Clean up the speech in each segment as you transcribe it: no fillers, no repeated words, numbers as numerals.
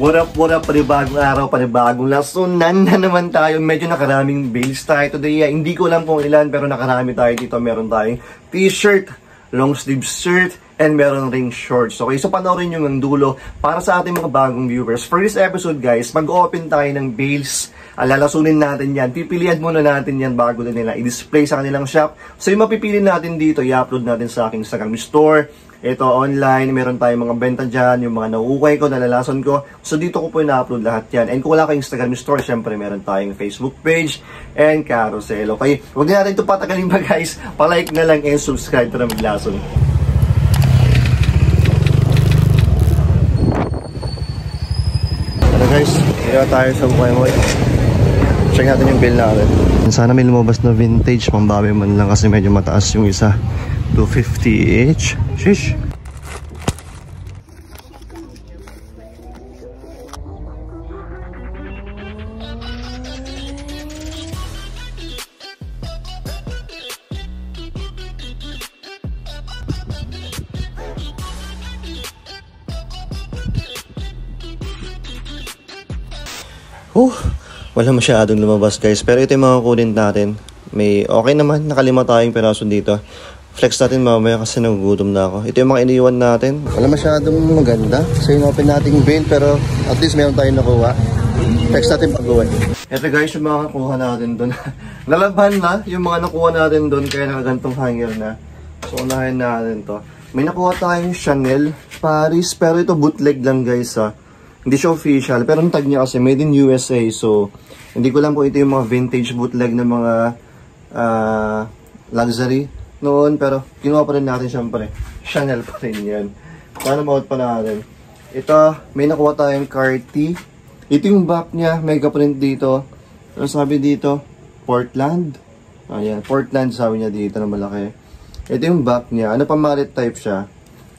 What up, panibagong araw, panibagong lasunan na naman tayo. Medyo nakaraming bales tayo today. Hindi ko alam kung ilan, pero nakarami tayo dito. Meron tayong t-shirt, long sleeve shirt, and meron ring shorts. Okay, so panoorin nyo ng dulo para sa ating mga bagong viewers. For this episode guys, mag-open tayo ng bales. Lalasunin natin yan. Pipilihan muna natin yan bago din nila i-display sa kanilang shop. So yung mapipili natin dito, i-upload natin sa aking Instagram store. Ito online, meron tayong mga benta dyan, yung mga nauukay ko, nalalason ko. So dito ko po na-upload lahat yan. And kung wala kayong Instagram store, syempre meron tayong Facebook page and carousel. Okay, huwag na natin ito patagalin ba guys. Pa-like na lang and subscribe para maglason. Hello guys, kaya tayo sa Bukay-Moy. Check natin yung bill natin. Sana may lumabas na vintage, pambabi man lang kasi medyo mataas yung isa. 250 each. Shish. Wala masyadong lumabas guys, pero ito yung mga kunin natin. May okay naman, nakalima tayong peraso dito. Flex natin mamaya kasi nagugutom na ako. Ito yung mga iniwan natin. Wala masyadong maganda. So yung open nating bail, pero at least meron tayong nakuha. Flex natin pag-uwan. Ito guys, yung mga nakuha natin doon. Nalaban na yung mga nakuha natin doon, kaya nakagantong hanger na. So unahin natin to. May nakuha tayong Chanel Paris, pero ito bootleg lang guys ha. Hindi siya official, pero ang tag niya kasi made in USA. So hindi ko lang kung ito yung mga vintage bootleg na mga luxury noon, pero kinuha pa rin natin syempre. Chanel pa rin yan. Sana maot pa natin. Ito, may nakuha tayong Cartier. Ito yung back niya, mega print dito. Ano sabi dito? Portland. Ayan, Portland sabi niya dito na malaki. Ito yung back niya. Ano pa marit type siya?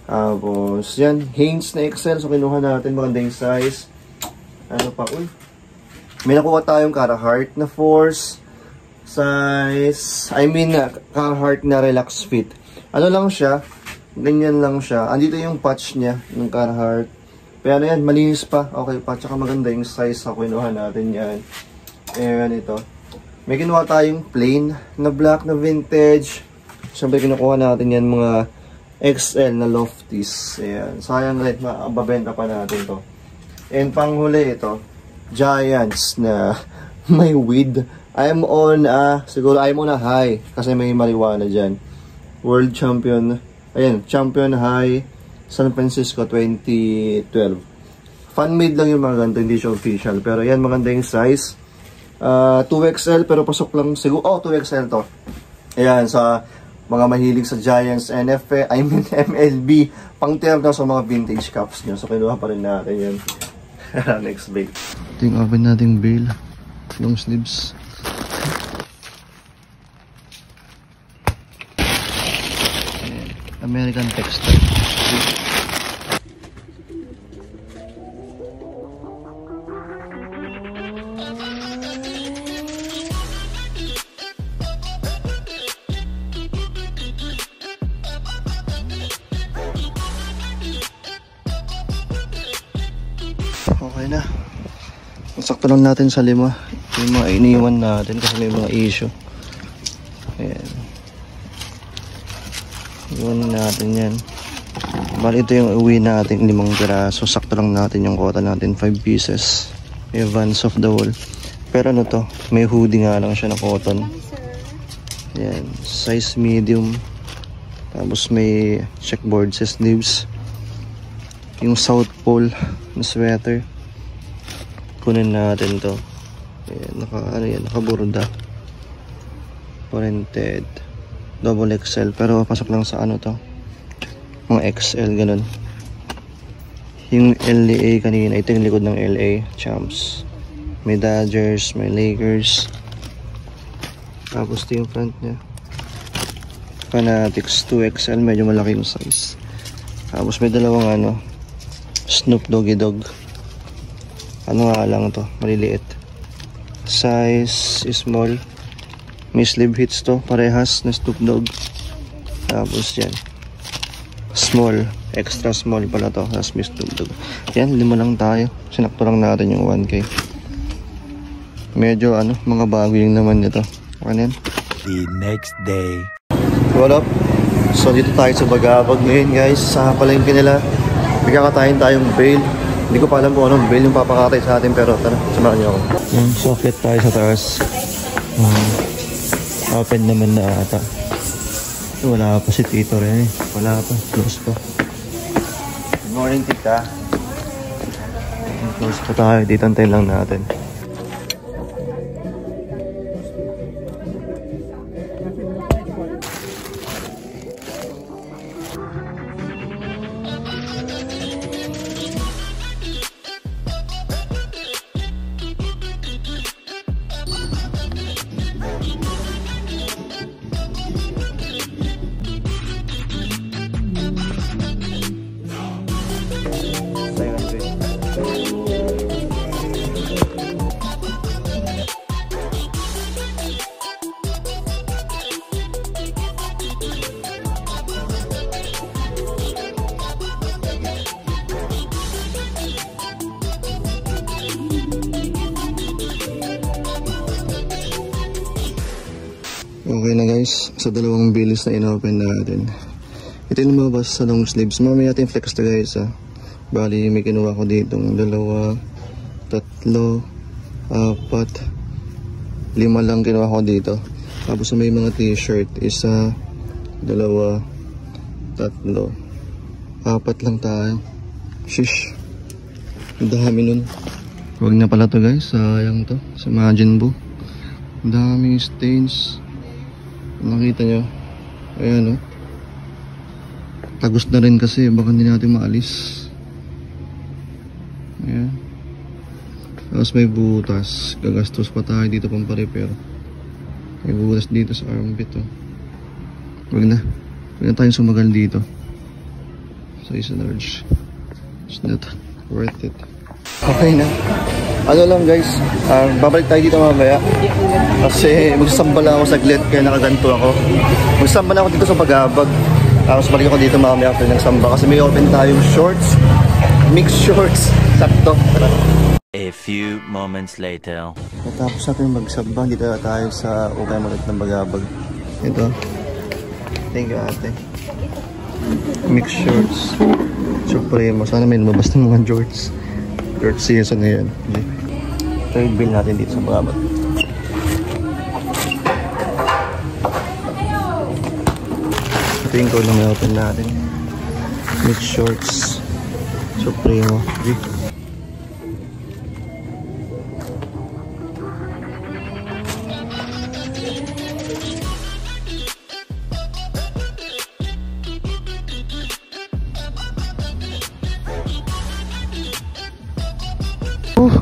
Tapos, yan, Hanes na XL. So, kinuha natin, magandang size. Ano pa? Uy. May nakuha tayong Carhartt na Force size. Carhartt na Relax Fit. Ano lang siya? Ganyan lang siya. Andito yung patch niya ng Carhartt. Pero yan, malinis pa. Okay pa. Tsaka maganda yung size. So, kinuha natin yan. Ayan, ito. May kinuha tayong plain na black na vintage. Siyempre, kinukuha natin yan mga XL na Lofties. Ayan. Sayang rin, mababenta pa natin to. And panghuli ito, Giants na may weed. I'm on a high kasi may marijuana dyan. World Champion. Ayan, Champion High San Francisco 2012. Fan-made lang yung mga ganito, hindi siya official. Pero yan, maganda yung size. 2XL pero pasok lang siguro. 2XL to. Ayan, sa mga mahilig sa Giants, NFL, MLB, pang-terno sa mga vintage cups nyo. So, kinuha pa rin natin yan. Next bail. Ito yung open nating bail. Long sleeves. American textile. Okay na. Sakto lang natin sa 5. Yung mga iniwan natin kasi may mga issue. Ayan. Iwan natin yan. Bali ito yung uwi natin 5 piraso. Sakto lang natin yung quota natin. 5 pieces. May Vans of the Wall. Pero ano to? May hoodie nga lang siya na cotton. Ayan. Size medium. Tapos may checkboard sa sleeves. Yung South Pole na sweater. Kunin natin to. Ayan, nakaburda. Printed. Double XL. Pero pasok lang sa ano to. Mga XL, ganun. Yung LA kanina. Ito yung likod ng LA. Champs. May Dodgers. May Lakers. Tapos ito yung front niya. Fanatics 2XL. Medyo malaki yung size. Tapos may dalawang Snoop Doggy Dog. Ano nga lang to, maliliit. Size small. May sleeve hits to, parehas na Snoop Dogg. Tapos yan, small. Extra small pala to. Tapos Miss Dugdug. Yan, 5 lang tayo. Sinakto lang natin yung 1K. Medyo mga bago yung naman nito. Okay yan. The next day. What up? So dito tayo sa Bagabag ngayon guys. Sa palengke nila. May kakatayin tayong bail. Hindi ko pa alam kung anong bail yung papakatay sa atin. Pero tara, samahan niyo ako. Yung socket tayo sa taas. Open naman na ata. Wala pa si Tito rin eh. Wala pa. Close pa. Good morning, Tita. Close pa tayo. Dito antayin lang natin. Okay na guys, sa dalawang bilis na inopen natin. Ito yung lumabas sa long sleeves. Mamaya natin flex to guys ha. Bali may kinuha ko dito 2, 3, 4, 5 lang kinuha ko dito. Tapos may mga t-shirt, 1, 2, 3, 4 lang tayo. Shish, ang dami nun. Huwag na pala to guys, sayang to sa Majin Buu. Ang daming stains. Nakita nyo, ayan o, tagos na rin kasi baka hindi natin maalis. Ayan, tapos may butas, gagastos pa tayo dito pang pa-repair. May butas dito sa armpit o. Huwag na tayong sumagal dito. Size large, it's not worth it. Okay na. Lang guys, babalik tayo dito mamaya kasi magsasamba lang ako saglit kaya nakaganto ako. Magsasamba na ako dito sa Bagabag. Tapos balik ako dito mamaya after ng samba kasi may open tayong shorts, mixed shorts, sakto. A few moments later. Natapos natin magsamba, dito na tayo sa ukay malit ng Bagabag. Ito, thank you ate. Mixed shorts, Supremo. Sana may lumabas ng mga shorts. Third season ngayon. Third bill natin dito sa Bagabag. Ito yung code na may open natin. Mixed shorts Supremo.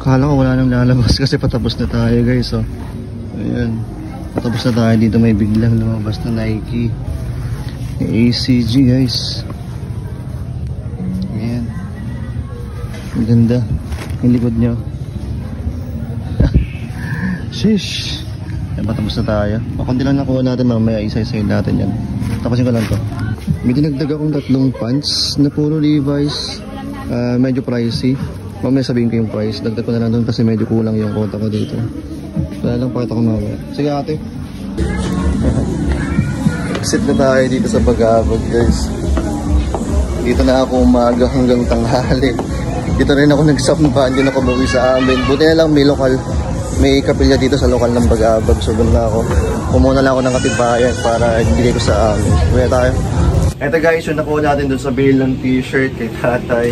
Kala ko wala nang lalabas kasi patapos na tayo guys. So, ayan, patapos na tayo dito. May biglang lumabas na Nike ACG guys. Ayan, ang ganda yung likod nyo. Shish, ayan, patapos na tayo. Kundi lang nakuha natin, mamaya isa-isayin natin yan. Tapusin ko lang to. May dinagdag akong 3 pants na puro Levi's. Medyo pricey. Mamaya sabihin ko yung price. Dagdag ko na lang doon kasi medyo kulang yung kota ko dito. Kaya lang pakita ko mamaya. Sige ate. Exit na tayo dito sa Bagabag guys. Dito na ako umaga hanggang tanghali. Dito rin ako nagsamba. Hindi na ako bawi sa amin. Buti na lang may lokal. May kapilya dito sa lokal ng Bagabag. So doon na ako. Kumuha na lang ako ng katibayan para ibigay ko sa amin. Kaya tayo. Eto guys, yung nakuha natin doon sa bill ng t-shirt kay tatay.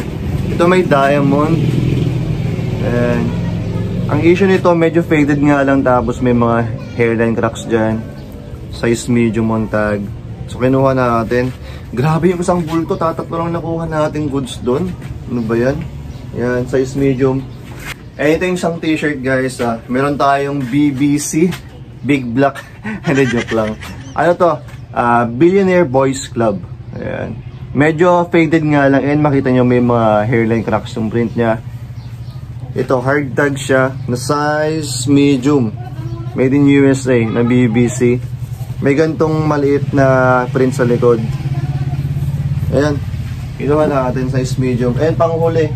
Ito may diamond. And ang issue nito medyo faded nga lang, tapos may mga hairline cracks dyan. Size medium on tag. So kinuha natin. Grabe yung isang bulto, tatatlo lang nakuha natin goods doon. Ano ba yan? Yan, size medium. And ito yung isang t-shirt guys. Meron tayong BBC Big Black. Hindi, joke lang. Ano to? Billionaire Boys Club. Ayan. Medyo faded nga lang, and makita nyo may mga hairline cracks yung print nya. Ito, hard tag siya na size medium, made in USA na BBC. May gantong maliit na print sa likod. Ayan, Kinuha natin size medium. And panghuli,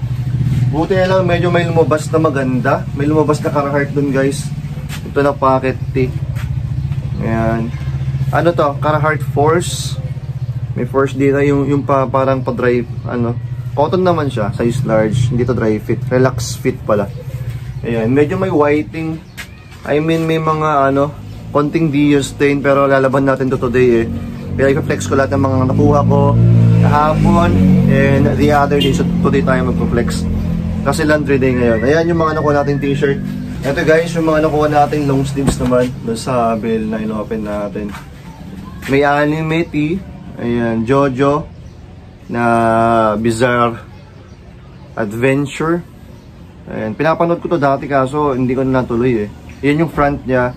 buti na lang medyo may lumabas na maganda. May lumabas na Carhartt dun guys. Ito na pocket tee. Ayan. Ano to? Carhartt Force. May Force dito yung parang pa-dry, ano. Cotton naman siya, size large. Hindi to dry fit. Relax fit pala. Ayan. Medyo may whiting. I mean, may mga ano, konting deer stain. Pero lalaban natin to today eh. Kaya i-flex ko lahat ng mga nakuha ko kahapon. And the other day, so today tayo magpo-flex. Kasi laundry day ngayon. Ayan yung mga nakuha nating t-shirt. Ito guys, yung mga nakuha nating long sleeves naman. Doon sa bill na in-open natin. May anime tee. Ayan, Jojo na Bizarre Adventure. Ayan, pinapanood ko to dati kaso hindi ko na natuloy eh. Yan yung front niya.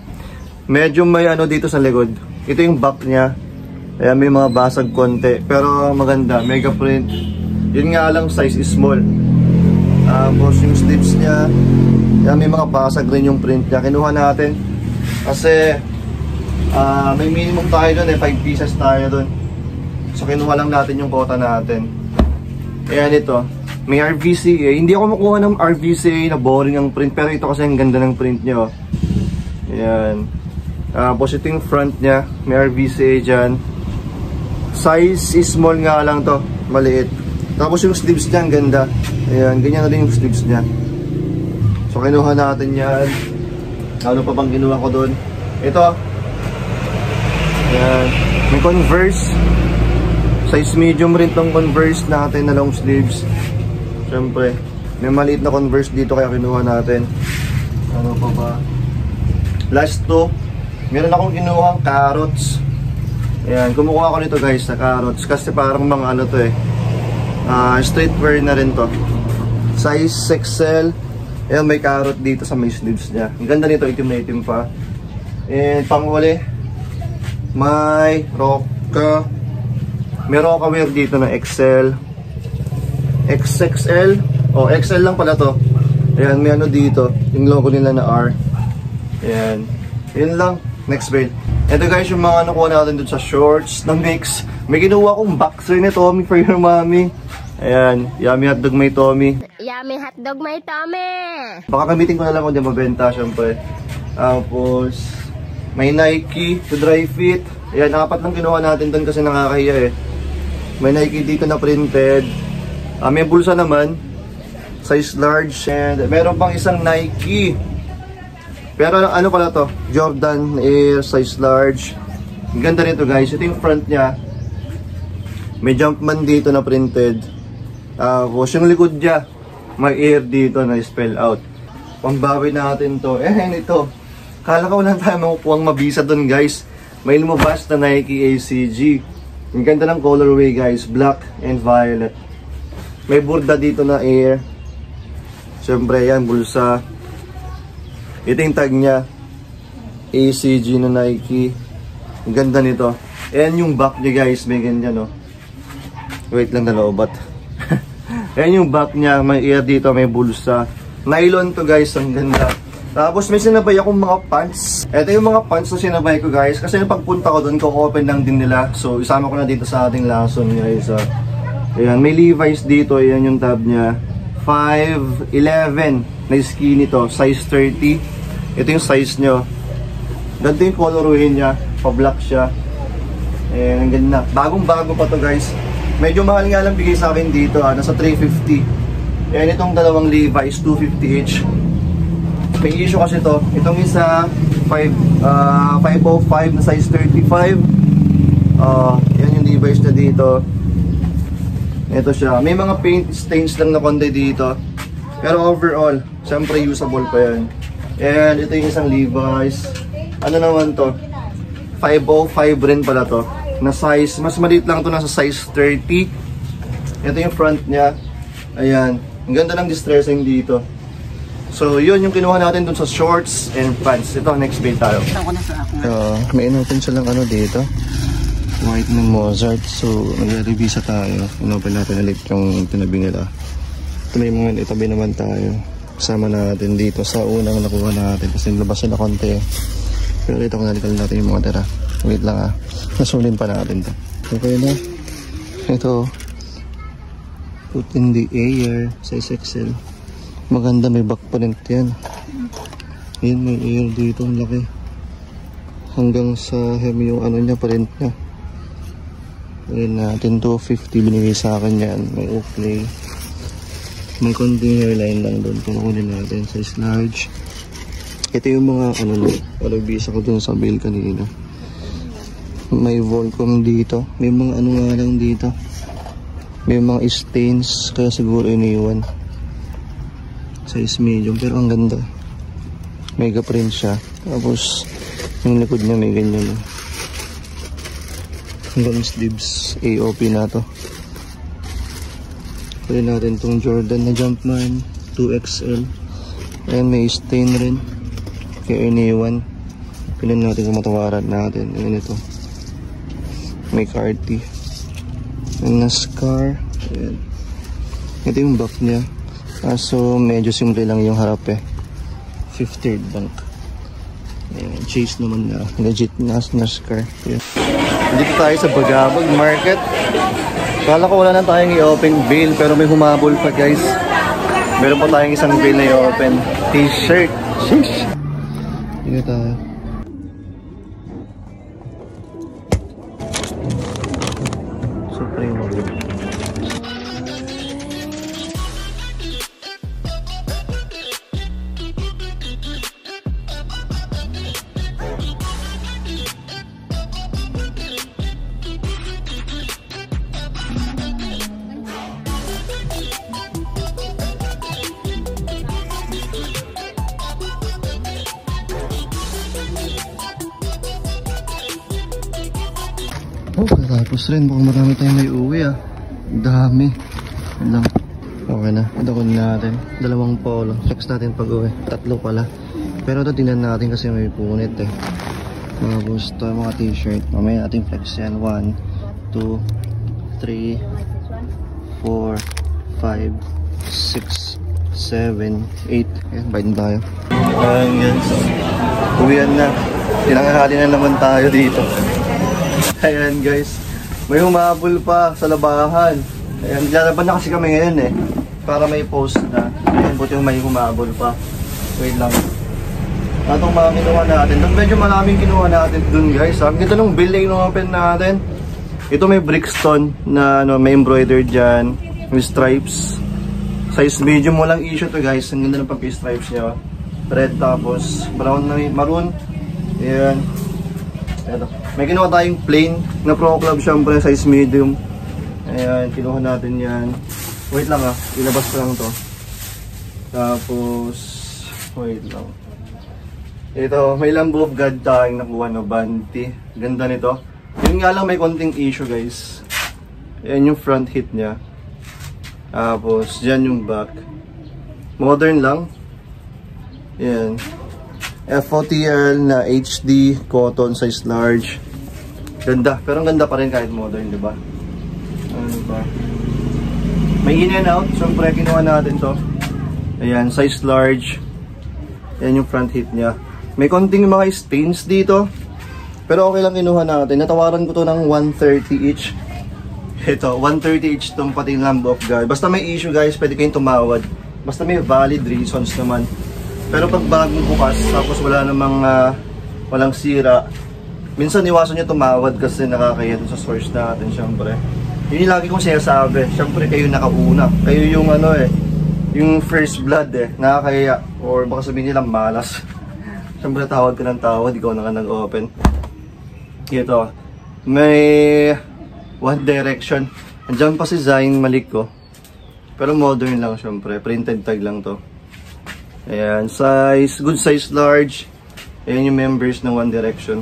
Medyo may ano dito sa likod. Ito yung back niya. Ayan, may mga basag konti. Pero maganda, mega print. Yun nga lang, size is small. Tapos yung sleeves niya, yan, may mga basag rin yung print niya. Kinuha natin kasi may minimum tayo doon eh, 5 pieces tayo doon. So kinuha lang natin yung quota natin. Ayan ito, may RVCA. Hindi ako makuha ng RVCA na boring ang print, pero ito kasi ang ganda ng print niya. Ayan. Tapos ito yung front niya, may RVCA dyan. Size is small nga lang to, maliit. Tapos yung sleeves niya ang ganda. Ayan, ganyan na rin yung sleeves niya. So kinuha natin yan. Ano pa bang kinuha ko doon? Ito. Ayan, may Converse. Size medium rin tong Converse natin na long sleeves. Siyempre, may maliit na Converse dito kaya kinuha natin. Ano pa ba? Last two, meron akong kinuhang carrots. Ayan, kumukuha ko nito guys sa carrots kasi parang mga ano to eh. Streetwear na rin to. Size XL. Ayan, may carrot dito sa may sleeves niya. Ang ganda nito, itim na itim pa. And panghuli, may Roka. May Roka wear dito na XL, XXL, o XL lang pala to. Ayan, may ano dito, yung logo nila na R. Ayan, yun lang. Next build. Ito guys, yung mga nakuha natin dun sa shorts na mix. May kinuha akong boxer ni Tommy for your mommy. Ayan, yummy hotdog may Tommy. Yummy hotdog may Tommy. Baka gamitin ko na lang kung di mabenta, syempre. Tapos, may Nike to dry fit. Ayan, 4 lang kinuha natin dun kasi nakakahiya eh. May Nike dito na printed. May bulsa naman. Size large. And meron pang isang Nike. Pero ano pala to? Jordan Air size large. Ang ganda nito guys. Ito yung front niya. May Jumpman dito na printed. Tapos yung likod niya, may Air dito na spell out. Pambawi natin to. Ito. Kala ko lang tayo makukuhang mabisa dun guys. May lumabas na Nike ACG. Ang ganda ng colorway guys, black and violet. May burda dito na Air. Siyempre yan, bulsa. Ito yung tag niya, ACG na Nike. Ang ganda nito. Ayan yung back niya guys, may ganyan no. Wait lang, nalobat. Ayan yung back niya, may Air dito, may bulsa. Nylon to guys, ang ganda. Tapos may sinabay akong mga pants. Ito yung mga pants na sinabay ko guys. Kasi pagpunta ko doon, ko-open lang din nila. So isama ko na dito sa ating lason guys. Ayan, may Levi's dito. Ayan yung tab niya. 5'11" na skinny to. Size 30. Ito yung size nyo. Ganda yung colorway niya. Pa-black siya. Ayan, ang ganda. Bagong-bago pa to guys. Medyo mahal nga lang bigay sa akin dito. Nasa 350. Ayan, itong dalawang Levi's, 250 each. May issue kasi to. Itong isa 505 na size 35. Yan yung Levi's na dito. Ito siya. May mga paint stains lang na konti dito. Pero overall, siyempre usable pa yan. And ito yung isang Levi's. Ano naman to? 505 rin pala to. Na size, mas maliit lang to, nasa size 30. Ito yung front niya. Ayan. Ang ganda ng distressing dito. So, yun yung kinuha natin dun sa shorts and pants. Ito, next bait tayo. May inopen silang ano dito. White ng Mozart. So, nag-revisa tayo. Inopen natin ulit yung tinabi nila. Ito may mga itabi naman tayo. Kasama natin dito sa unang nakuha natin. Kasi nilabas na konti. Pero ito kung nalikal natin yung mga tira. Wait lang Nasulin pa natin to. Okay na. Ito. Put in the air. Size XL. Maganda, may back print yan. Ayan, may air dito. Ang laki. Hanggang sa hem yung ano niya, print niya. Ayan natin, 250 binigay sa akin yan. May Oakley. May konting hairline lang doon. Kunin natin. Size large. Ito yung mga ano na. Palabisa ko dun sa bill kanina. May Volcom dito. May mga ano nga lang dito. May mga stains. Kaya siguro iniwan. Size medium. Pero ang ganda. Mega print siya. Tapos yung likod niya may ganyan. Hanggang sleeves. AOP na to. Pwede natin itong Jordan na Jumpman 2XL. Ayan, may stain rin. Kaya iniwan. Pinan natin kung matawaran natin. Ayan ito. May Carti. Ayan na scar. Ayan. Ito yung back niya. So medyo simple lang yung harap eh. 50th bank. Ayan. Chase naman na. Legit na scar. Ayan. Dito tayo sa Bagabag Market. Kala ko wala na tayong i-open bill pero may humabol pa guys. Meron pa tayong isang bill na i-open. T-shirt. Sheesh. Dito tayo. Supreme ulit. Oh, tapos rin. Baka marami tayong may uwi ah. Dami. Lang. Okay na. Adakunin natin. 2 polo. Flex natin pag uwi. 3 pala. Pero ito tingnan natin kasi may punit eh. Mga gusto, mga t-shirt. Mamaya natin flex yan. 1, 2, 3, 4, 5, 6, 7, 8. Ayan, bayad tayo. Ayan guys. Uwian na. Tinanghali na naman tayo dito. Ayan guys, may humabol pa sa labahan. Ayan, lalaban na kasi kami ngayon eh. Para may post na. Ayan, buti yung may humabol pa. Wait lang. Itong mga kinuha natin. Doon medyo maraming kinuha natin dun guys. Ang ganda nung bill na in-open natin. Ito may Brixton na ano, may embroidered dyan. May stripes. Size medium, walang issue to guys. Ang ganda ng pag-stripes niya. Red tapos brown na maroon. Ayan. Ito. May kinuha tayong plain na Pro Club syempre, size medium. Ayan, kinuha natin yan. Wait lang ah, ilabas ko lang to. Tapos, wait lang. Ito, may Lambo of God tayong nakuha no, Banti. Ganda nito. Yun nga lang may konting issue guys. Ayan yung front hit niya. Tapos, dyan yung back. Modern lang. Ayan. FOTL na HD, cotton, size large. Ganda, pero ang ganda pa rin kahit modern, di ba? Ano ba? May in and out, syempre kinuha natin to. Ayan, size large. Ayan yung front hit niya. May konting mga stains dito. Pero okay lang kinuha natin. Natawaran ko to ng 130 each. Ito, 130 each tong pati Lamb of God. Basta may issue guys, pwede kayong tumawad. Basta may valid reasons naman. Pero pag bagong bukas, tapos wala namang walang sira, minsan iwasan nyo tumawad kasi nakakaya dun sa source natin, syempre. Yun yung lagi kong sinasabi, syempre kayo nakauna. Kayo yung ano eh, yung first blood eh, nakakaya. Or baka sabihin nilang malas. Syempre tawad ka ng tawad, ikaw na ka nag-open. Ito, may One Direction. Andiyan pa si Zayn Malik ko. Pero modern lang syempre, printed tag lang to. Ayan, size, good size large. Ayan yung members ng One Direction.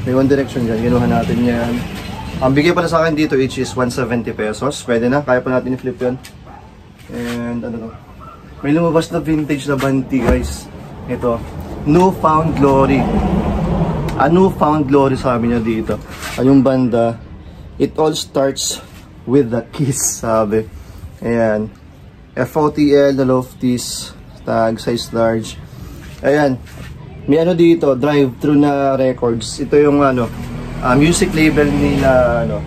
May One Direction dyan, ginuha natin yan. Ang bigay pala sa akin dito each is 170 pesos. Pwede na, kaya pa natin i-flip yan. And ano to? May lumabas na vintage na Banti guys. Ito, New Found Glory. A New Found Glory sabi niya dito. Yung banda, it all starts with the kiss, sabi. Ayan, FOTL, the Lofties. Tag, size large. Ayan. May ano dito, drive-thru na records. Ito yung ano, music label nila, ano,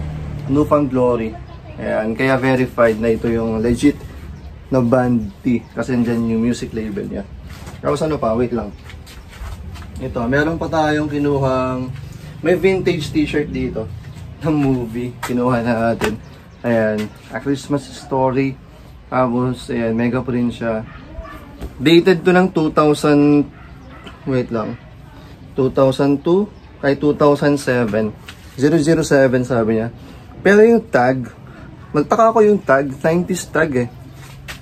New Found Glory. Ayan, kaya verified na ito yung legit na band T. Kasi andyan yung music label niya. Tapos ano pa, wait lang. Ito, meron pa tayong kinuhang, may vintage t-shirt dito ng movie. Kinuha natin. Ayan, A Christmas Story. Tapos, ayan, mega print siya. Dated to ng 2000, wait lang, 2002 kay 2007. 007 sabi niya. Pero yung tag, nagtaka ko yung tag, 90s tag eh.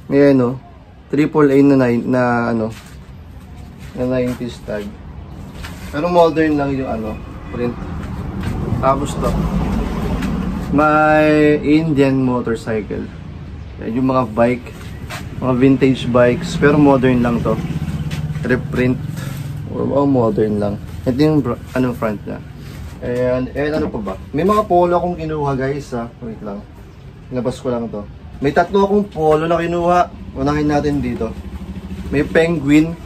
Ayan o, AAA na 90s tag. Pero modern lang yung print. Tapos to, may Indian motorcycle. Yan yung mga bike, mga vintage bikes, pero modern lang to. Reprint, or modern lang. Ito yung front niya. And ano pa ba? May mga polo akong kinuha guys ha. Wait lang. Labas ko lang to. May tatlo akong polo na kinuha. Unahin natin dito. May penguin.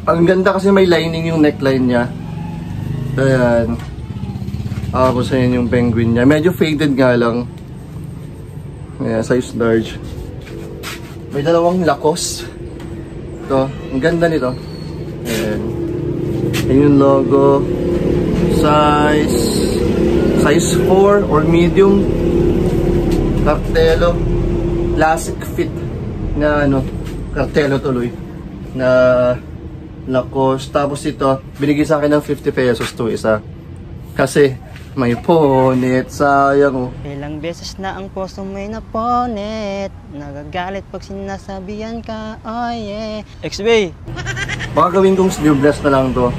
Ang ganda kasi may lining yung neckline niya. Ayan. Tapos ayan yung penguin niya. Medyo faded nga lang. Ayan, size large. May dalawang Lacoste. Ito. Ang ganda nito. Ayan. Ayan yung logo. Size 4 or medium. Cartelo. Classic fit na Cartelo tuloy. Na Lacoste. Tapos ito, binigay sa akin ng 50 pesos to isa. Kasi may punit. Sayang oh. Ilang beses na ang puso mo'y napunit. Nagagalit pag sinasabihan ka. Oh yeah. XB. Baka gawin kong sleeveless na lang to.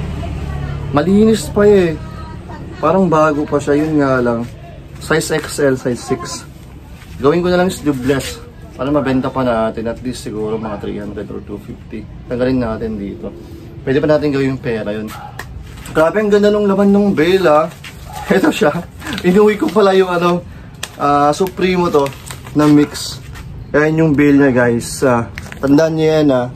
Malinis pa eh. Parang bago pa siya. Yun nga lang. Size XL, size 6. Gawin ko na lang sleeveless para mabenta pa natin. At least siguro mga 300 or 250. Tanggalin natin dito. Pwede pa natin gawin yung pera yun. Grabe ang ganda nung laman ng bail ah. Ito siya. Inuwi ko pala yung Supremo to na mix. Ayan yung bail niya guys. Tandaan niyo yan ah.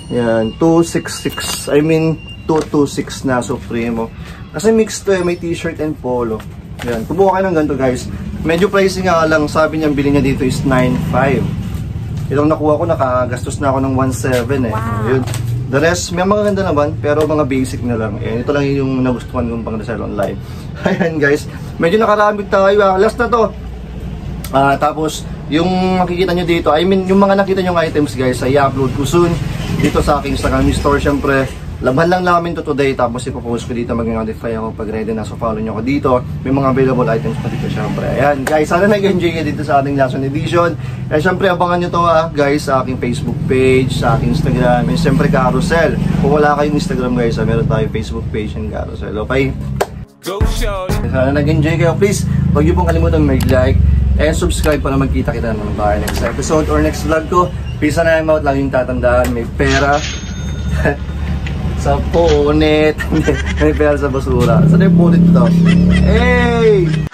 Yan. 266. I mean 226 na Supremo. Kasi mix to eh. May t-shirt and polo. Yan. Kumuha kayo ng ganito guys. Medyo pricing nga lang. Sabi niya bili niya dito is 9.5. Itong nakuha ko nakagastos na ako ng 1.7 eh. Wow. Yun. The rest, may mga ganda naman, pero mga basic na lang. Ayan, ito lang yung nagustuhan kong pang-resell online. Ayan guys, medyo nakaramig tayo. Last na to. Tapos, yung makikita nyo dito, I mean, yung mga nakita nyo items guys, ay i-upload ko soon dito sa aking Instagram store. Siyempre, laban lang namin to today. Tapos ipopost ko dito, mag-notify ako pag ready na. So follow nyo ako dito. May mga available items pa dito syempre. Ayan guys, sana nag-enjoy kayo dito sa ating last edition. And syempre abangan nyo to guys sa aking Facebook page, sa aking Instagram, and syempre Carousel. Kung wala kayong Instagram guys, meron tayong Facebook page and Carousel. Okay? Go show! Sana nag-enjoy kayo. Please, huwag nyo pong kalimutan mag-like and subscribe para magkita-kita naman ba next episode or next vlog ko. Peace and I'm out. Laging tatandaan, may pera sa punit. May pera sa basura. Saan yung punit ito? Hey!